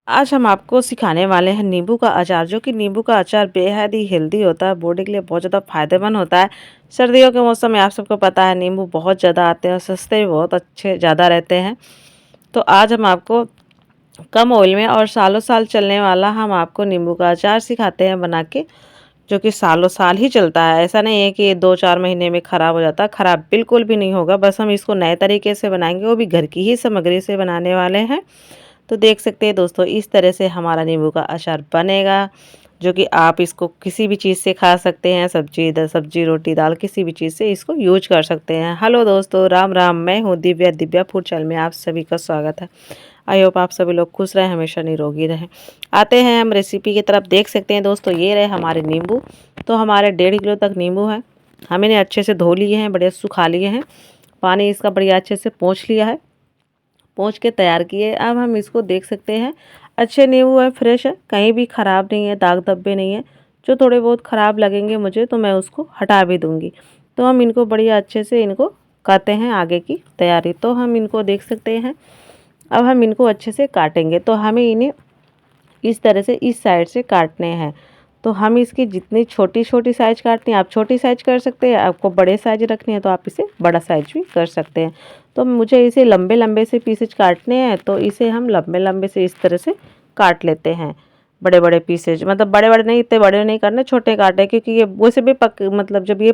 आज हम आपको सिखाने वाले हैं नींबू का अचार, जो कि नींबू का अचार बेहद ही हेल्दी होता है, बॉडी के लिए बहुत ज़्यादा फायदेमंद होता है। सर्दियों के मौसम में आप सबको पता है नींबू बहुत ज़्यादा आते हैं और सस्ते भी बहुत अच्छे ज़्यादा रहते हैं। तो आज हम आपको कम ऑयल में और सालों साल चलने वाला हम आपको नींबू का अचार सिखाते हैं बना के, जो कि सालों साल ही चलता है। ऐसा नहीं है कि ये 2-4 महीने में ख़राब हो जाता है, ख़राब बिल्कुल भी नहीं होगा। बस हम इसको नए तरीके से बनाएंगे, वो भी घर की ही सामग्री से बनाने वाले हैं। तो देख सकते हैं दोस्तों, इस तरह से हमारा नींबू का अचार बनेगा, जो कि आप इसको किसी भी चीज़ से खा सकते हैं। सब्जी रोटी दाल किसी भी चीज़ से इसको यूज कर सकते हैं। हेलो दोस्तों, राम राम। मैं हूँ दिव्या, दिव्या फूड चैनल में आप सभी का स्वागत है। आई होप आप सभी लोग खुश रहें, हमेशा निरोगी रहें। आते हैं हम रेसिपी की तरफ। देख सकते हैं दोस्तों, ये रहे हमारे नींबू। तो हमारे 1.5 किलो तक नींबू है। हम इन्हें अच्छे से धो लिए हैं, बढ़िया सुखा लिए हैं, पानी इसका बढ़िया अच्छे से पोंछ लिया है, पोंछ के तैयार किए। अब हम इसको देख सकते हैं, अच्छे नींबू है, फ्रेश है, कहीं भी ख़राब नहीं है, दाग धब्बे नहीं है। जो थोड़े बहुत ख़राब लगेंगे मुझे तो मैं उसको हटा भी दूँगी। तो हम इनको बढ़िया अच्छे से इनको करते हैं आगे की तैयारी। तो हम इनको देख सकते हैं, अब हम इनको अच्छे से काटेंगे। तो हमें इन्हें इस तरह से इस साइड से काटने हैं। तो हम इसकी जितनी छोटी छोटी साइज़ काटनी है आप छोटी साइज़ कर सकते हैं, आपको बड़े साइज़ रखनी है तो आप इसे बड़ा साइज़ भी कर सकते हैं। तो मुझे इसे लंबे लंबे से पीसेज काटने हैं, तो इसे हम लंबे लंबे से इस तरह से काट लेते हैं। बड़े बड़े पीसेज, मतलब बड़े बड़े नहीं, इतने बड़े नहीं करने, छोटे काटे, क्योंकि ये वैसे भी मतलब जब ये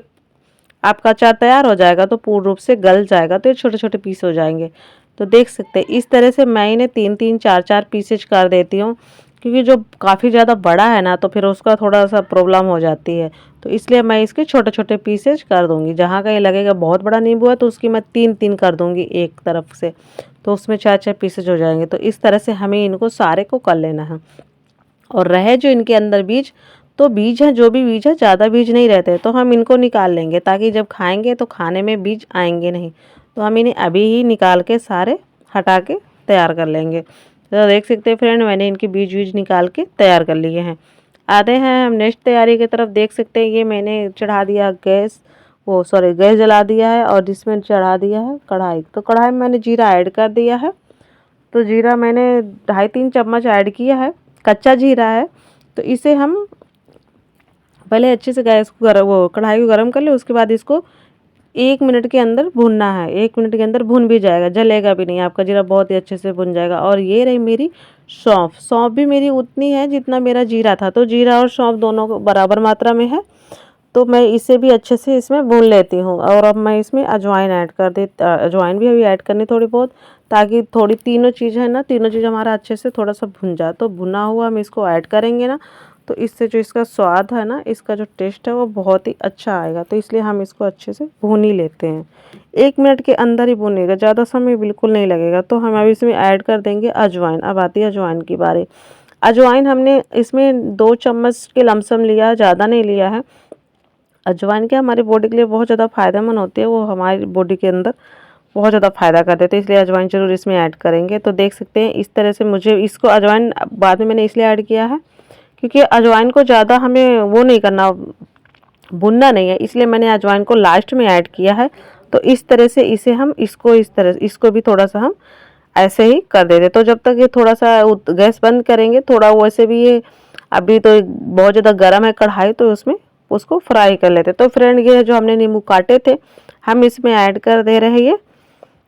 आपका अचार तैयार हो जाएगा तो पूर्ण रूप से गल जाएगा, तो ये छोटे छोटे पीस हो जाएंगे। तो देख सकते हैं इस तरह से मैं इन्हें 3-3 4-4 पीसेज कर देती हूँ, क्योंकि जो काफ़ी ज़्यादा बड़ा है ना तो फिर उसका थोड़ा सा प्रॉब्लम हो जाती है। तो इसलिए मैं इसके छोटे छोटे पीसेज कर दूँगी। जहाँ कहीं लगेगा बहुत बड़ा नींबू है तो उसकी मैं 3-3 कर दूँगी एक तरफ से, तो उसमें 4-4 पीसेज हो जाएंगे। तो इस तरह से हमें इनको सारे को कर लेना है। और रहे जो इनके अंदर बीज, तो बीज है, जो भी बीज है, ज़्यादा बीज नहीं रहते, तो हम इनको निकाल लेंगे, ताकि जब खाएंगे तो खाने में बीज आएंगे नहीं। तो हम इन्हें अभी ही निकाल के सारे हटा के तैयार कर लेंगे। तो देख सकते हैं फ्रेंड, मैंने इनके बीज बीज निकाल के तैयार कर लिए हैं। आते हैं हम नेक्स्ट तैयारी की तरफ। देख सकते हैं ये मैंने चढ़ा दिया गैस जला दिया है, और जिसमें चढ़ा दिया है कढ़ाई। तो कढ़ाई में मैंने जीरा ऐड कर दिया है। तो जीरा मैंने 2.5-3 चम्मच ऐड किया है, कच्चा जीरा है। तो इसे हम पहले अच्छे से गैस को कढ़ाई को गर्म कर ले, उसके बाद इसको 1 मिनट के अंदर भूनना है। 1 मिनट के अंदर भून भी जाएगा, जलेगा भी नहीं, आपका जीरा बहुत ही अच्छे से भुन जाएगा। और ये रही मेरी सौंफ। सौंफ भी मेरी उतनी है जितना मेरा जीरा था, तो जीरा और सौंफ दोनों को बराबर मात्रा में है। तो मैं इसे भी अच्छे से इसमें भून लेती हूँ। और अब मैं इसमें अजवाइन ऐड कर देती, अजवाइन भी अभी ऐड करनी थोड़ी बहुत, ताकि थोड़ी तीनों चीज़ है ना, तीनों चीज़ हमारा अच्छे से थोड़ा सा भुन जाए। तो भुना हुआ हम इसको ऐड करेंगे ना, तो इससे जो इसका स्वाद है ना, इसका जो टेस्ट है वो बहुत ही अच्छा आएगा। तो इसलिए हम इसको अच्छे से भून ही लेते हैं। 1 मिनट के अंदर ही भूनेगा, ज़्यादा समय बिल्कुल नहीं लगेगा। तो हम अब इसमें ऐड कर देंगे अजवाइन। अब आती है अजवाइन की बारी। अजवाइन हमने इसमें 2 चम्मच के लमसम लिया, ज़्यादा नहीं लिया है। अजवाइन क्या हमारी बॉडी के लिए बहुत ज़्यादा फ़ायदेमंद होती है, वो हमारी बॉडी के अंदर बहुत ज़्यादा फ़ायदा कर देते हैं, इसलिए अजवाइन ज़रूर इसमें ऐड करेंगे। तो देख सकते हैं इस तरह से, मुझे इसको अजवाइन बाद में मैंने इसलिए ऐड किया है क्योंकि अजवाइन को ज़्यादा हमें वो नहीं करना, भुनना नहीं है, इसलिए मैंने अजवाइन को लास्ट में ऐड किया है। तो इस तरह से इसे हम इसको भी थोड़ा सा हम ऐसे ही कर देते। तो जब तक ये थोड़ा सा गैस बंद करेंगे, थोड़ा वैसे भी ये अभी तो बहुत ज़्यादा गर्म है कढ़ाई, तो उसमें उसको फ्राई कर लेते। तो फ्रेंड, ये जो हमने नींबू काटे थे, हम इसमें ऐड कर दे रहे हैं ये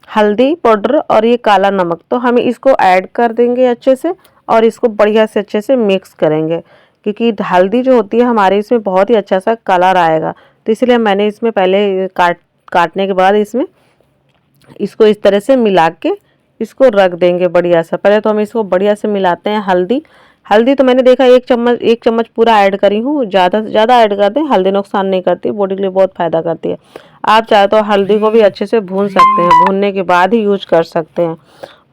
हल्दी पाउडर और ये काला नमक। तो हम इसको ऐड कर देंगे अच्छे से, और इसको बढ़िया से अच्छे से मिक्स करेंगे, क्योंकि हल्दी जो होती है हमारे इसमें बहुत ही अच्छा सा कलर आएगा। तो इसलिए मैंने इसमें पहले काटने के बाद इसमें इसको इस तरह से मिला के इसको रख देंगे बढ़िया सा। पहले तो हम इसको बढ़िया से मिलाते हैं। हल्दी तो मैंने देखा 1 चम्मच पूरा ऐड करी हूँ, ज़्यादा से ज़्यादा ऐड करते हैं। हल्दी नुकसान नहीं करती, बॉडी के लिए बहुत फ़ायदा करती है। आप चाहे तो हल्दी को भी अच्छे से भून सकते हैं, भूनने के बाद ही यूज कर सकते हैं।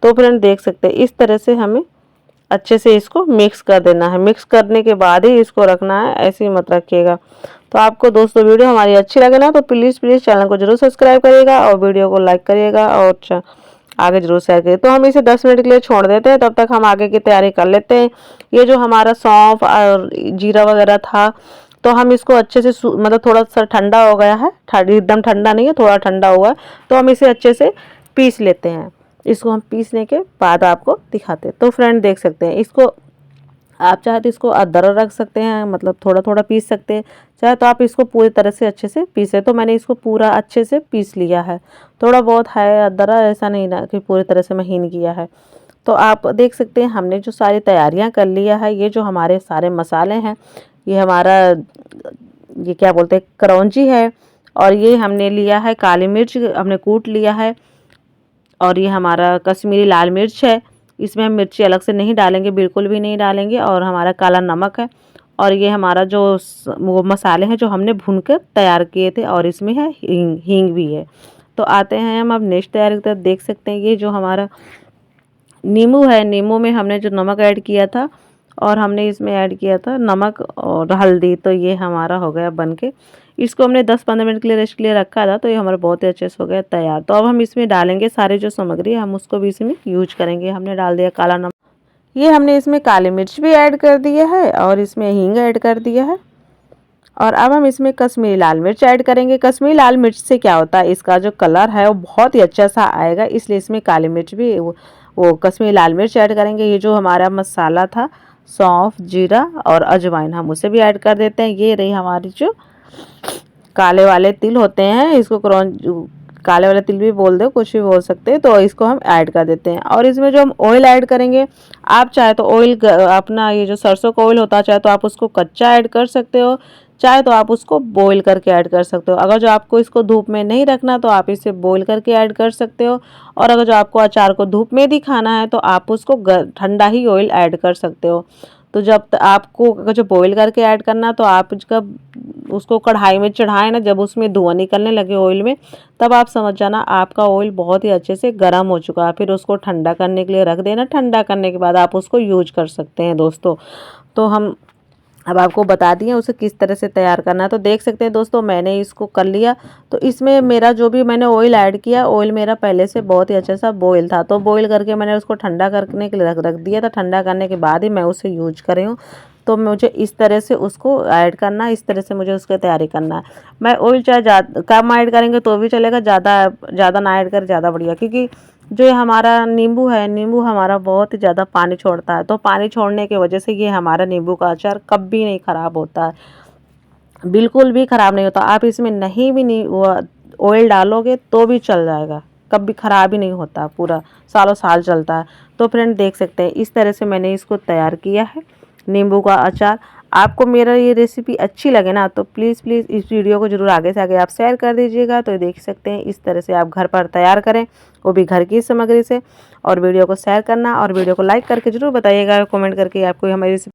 तो फ्रेंड देख सकते हैं इस तरह से हमें अच्छे से इसको मिक्स कर देना है। मिक्स करने के बाद ही इसको रखना है, ऐसे ही मत रखिएगा। तो आपको दोस्तों वीडियो हमारी अच्छी लगे ना, तो प्लीज़ चैनल को जरूर सब्सक्राइब करिएगा और वीडियो को लाइक करिएगा, और आगे जरूर शेयर करिए। तो हम इसे 10 मिनट के लिए छोड़ देते हैं, तब तक हम आगे की तैयारी कर लेते हैं। ये जो हमारा सौंफ और जीरा वगैरह था, तो हम इसको अच्छे से मतलब थोड़ा सा ठंडा हो गया है, एकदम ठंडा नहीं है, थोड़ा ठंडा हुआ है। तो हम इसे अच्छे से पीस लेते हैं। इसको हम पीसने के बाद आपको दिखाते हैं। तो फ्रेंड देख सकते हैं, इसको आप चाहे तो इसको अदरक रख सकते हैं, मतलब थोड़ा थोड़ा पीस सकते हैं, चाहे तो आप इसको पूरी तरह से अच्छे से पीसे। तो मैंने इसको पूरा अच्छे से पीस लिया है। थोड़ा बहुत है अदरक, ऐसा नहीं ना कि पूरी तरह से महीन किया है। तो आप देख सकते हैं हमने जो सारी तैयारियां कर लिया है। ये जो हमारे सारे मसाले हैं, ये हमारा ये क्या बोलते हैं करौंजी है, और ये हमने लिया है काली मिर्च, हमने कूट लिया है, और ये हमारा कश्मीरी लाल मिर्च है। इसमें हम मिर्ची अलग से नहीं डालेंगे, बिल्कुल भी नहीं डालेंगे। और हमारा काला नमक है, और ये हमारा जो वो मसाले हैं जो हमने भूनकर तैयार किए थे, और इसमें है हींग भी है। तो आते हैं हम अब नेक्स्ट तैयारी की तरफ। देख सकते हैं ये जो हमारा नींबू है, नींबू में हमने जो नमक ऐड किया था, और हमने इसमें ऐड किया था नमक और हल्दी। तो ये हमारा हो गया बनके। इसको हमने 10-15 मिनट के लिए रेस्ट के लिए रखा था, तो ये हमारा बहुत ही अच्छे से हो गया तैयार। तो अब हम इसमें डालेंगे सारे जो सामग्री है, हम उसको भी इसमें यूज करेंगे। हमने डाल दिया काला नमक, ये हमने इसमें काली मिर्च भी ऐड कर दिया है, और इसमें हींग ऐड कर दिया है। और अब हम इसमें कश्मीरी लाल मिर्च ऐड करेंगे। कश्मीरी लाल मिर्च से क्या होता है, इसका जो कलर है वो बहुत ही अच्छा सा आएगा, इसलिए इसमें काली मिर्च भी वो कश्मीरी लाल मिर्च ऐड करेंगे। ये जो हमारा मसाला था, सौंफ, जीरा और अजवाइन, हम उसे भी ऐड कर देते हैं। ये रही हमारी जो काले वाले तिल होते हैं, इसको काले वाले तिल भी बोल दो, कुछ भी बोल सकते हैं। तो इसको हम ऐड कर देते हैं, और इसमें जो हम ऑयल ऐड करेंगे, आप चाहे तो ऑयल अपना ये जो सरसों का ऑयल होता है, चाहे तो आप उसको कच्चा ऐड कर सकते हो, चाहे तो आप उसको बॉईल करके ऐड कर सकते हो। अगर जो आपको इसको धूप में नहीं रखना तो आप इसे बॉईल करके ऐड कर सकते हो, और अगर जो आपको अचार को धूप में भी खाना है तो आप उसको ठंडा ही ऑयल ऐड कर सकते हो। तो जब आपको अगर जो बॉईल करके ऐड करना, तो आप जब उसको कढ़ाई में चढ़ाएं ना, जब उसमें धुआं निकलने लगे ऑयल में, तब आप समझ जाना आपका ऑयल बहुत ही अच्छे से गर्म हो चुका है। फिर उसको ठंडा करने के लिए रख देना। ठंडा करने के बाद आप उसको यूज कर सकते हैं दोस्तों। तो हम अब आपको बता दिए उसे किस तरह से तैयार करना है। तो देख सकते हैं दोस्तों, मैंने इसको कर लिया। तो इसमें मेरा जो भी मैंने ऑयल ऐड किया, ऑयल मेरा पहले से बहुत ही अच्छा सा बॉयल था, तो बॉयल करके मैंने उसको ठंडा करने के लिए रख दिया था। ठंडा करने के बाद ही मैं उसे यूज कर रही हूँ। तो मुझे इस तरह से उसको ऐड करना है, इस तरह से मुझे उसकी तैयारी करना है। मैं ऑयल चाहे ज़्यादा कम ऐड करेंगे तो भी चलेगा, ज़्यादा ज़्यादा ना ऐड कर ज़्यादा बढ़िया, क्योंकि जो ये हमारा नींबू है, नींबू हमारा बहुत ही ज़्यादा पानी छोड़ता है। तो पानी छोड़ने की वजह से ये हमारा नींबू का अचार कभी नहीं ख़राब होता है, बिल्कुल भी ख़राब नहीं होता। आप इसमें नहीं भी नहीं वो ऑयल डालोगे तो भी चल जाएगा, कभी ख़राब ही नहीं होता, पूरा सालों साल चलता है। तो फ्रेंड देख सकते हैं इस तरह से मैंने इसको तैयार किया है, नींबू का अचार। आपको मेरा ये रेसिपी अच्छी लगे ना, तो प्लीज़ प्लीज़ इस वीडियो को ज़रूर आगे से आगे आप शेयर कर दीजिएगा। तो देख सकते हैं इस तरह से आप घर पर तैयार करें, वो भी घर की सामग्री से। और वीडियो को शेयर करना और वीडियो को लाइक करके ज़रूर बताइएगा, कमेंट करके आपको हमारी